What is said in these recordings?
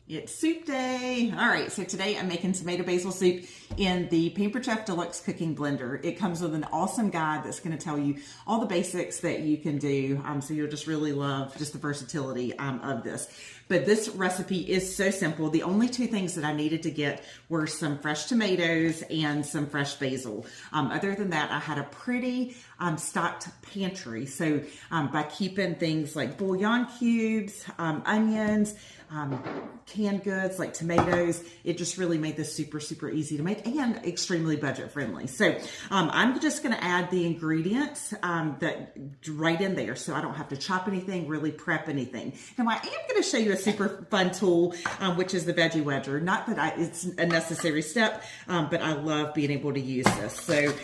It's soup day. All right, so today I'm making tomato basil soup in the Pampered Deluxe Cooking Blender. It comes with an awesome guide that's going to tell you all the basics that you can do. So you'll just really love just the versatility of this. But this recipe is so simple. The only two things that I needed to get were some fresh tomatoes and some fresh basil. Other than that, I had a pretty stocked pantry. So by keeping things like bouillon cubes, onions, canned goods like tomatoes, it just really made this super easy to make and extremely budget friendly. So I'm just going to add the ingredients that right in there, so I don't have to chop anything, really prep anything. Now I am going to show you a super fun tool, which is the veggie wedger. Not that it's a necessary step, but I love being able to use this. So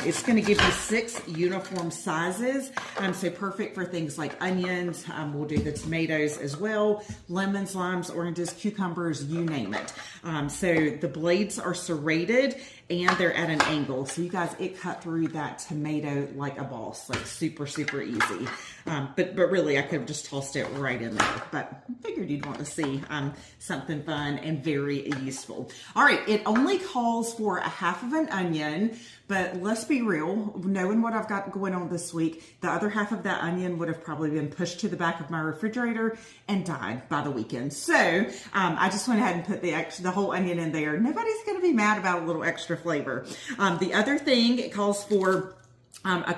it's going to give you 6 uniform sizes, so perfect for things like onions. We'll do the tomatoes as well, lemons, limes, oranges, cucumbers, you name it. So the blades are serrated and they're at an angle. So you guys, it cut through that tomato like a boss, like super easy. But really I could have just tossed it right in there, but I figured you'd want to see something fun and very useful. All right, it only calls for a half of an onion, but let's be real, knowing what I've got going on this week, the other half of that onion would have probably been pushed to the back of my refrigerator and died by the weekend. So I just went ahead and put the whole onion in there. Nobody's going to be mad about a little extra flavor. The other thing, it calls for a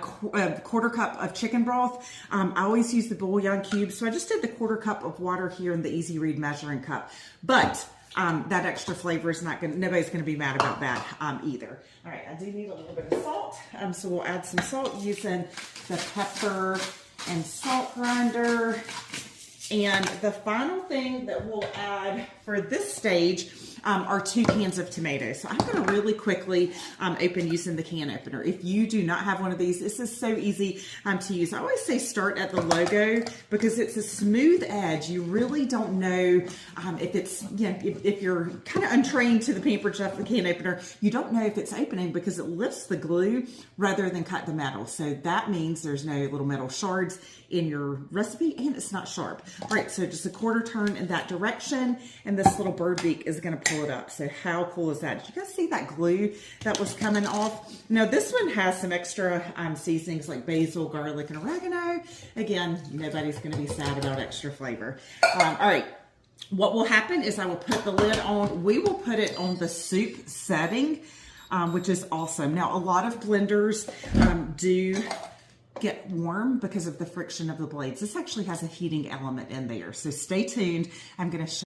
quarter cup of chicken broth. I always use the bouillon cubes, so I just did the quarter cup of water here in the Easy Read measuring cup. But that extra flavor is nobody's gonna be mad about that either. All right, I do need a little bit of salt, so we'll add some salt using the pepper and salt grinder. And the final thing that we'll add for this stage are 2 cans of tomatoes. So I'm going to really quickly open using the can opener. If you do not have one of these, this is so easy to use. I always say start at the logo because it's a smooth edge. You really don't know if it's, if you're kind of untrained to the Pampered Chef, the can opener, you don't know if it's opening because it lifts the glue rather than cut the metal. So that means there's no little metal shards in your recipe and it's not sharp. All right, so just a quarter turn in that direction and this little bird beak is going to pull it up. So how cool is that? Did you guys see that glue that was coming off? Now this one has some extra seasonings like basil, garlic, and oregano. Again, nobody's going to be sad about extra flavor. All right. What will happen is I will put the lid on. We will put it on the soup setting, which is awesome. Now, a lot of blenders do get warm because of the friction of the blades. This actually has a heating element in there. So stay tuned. I'm going to show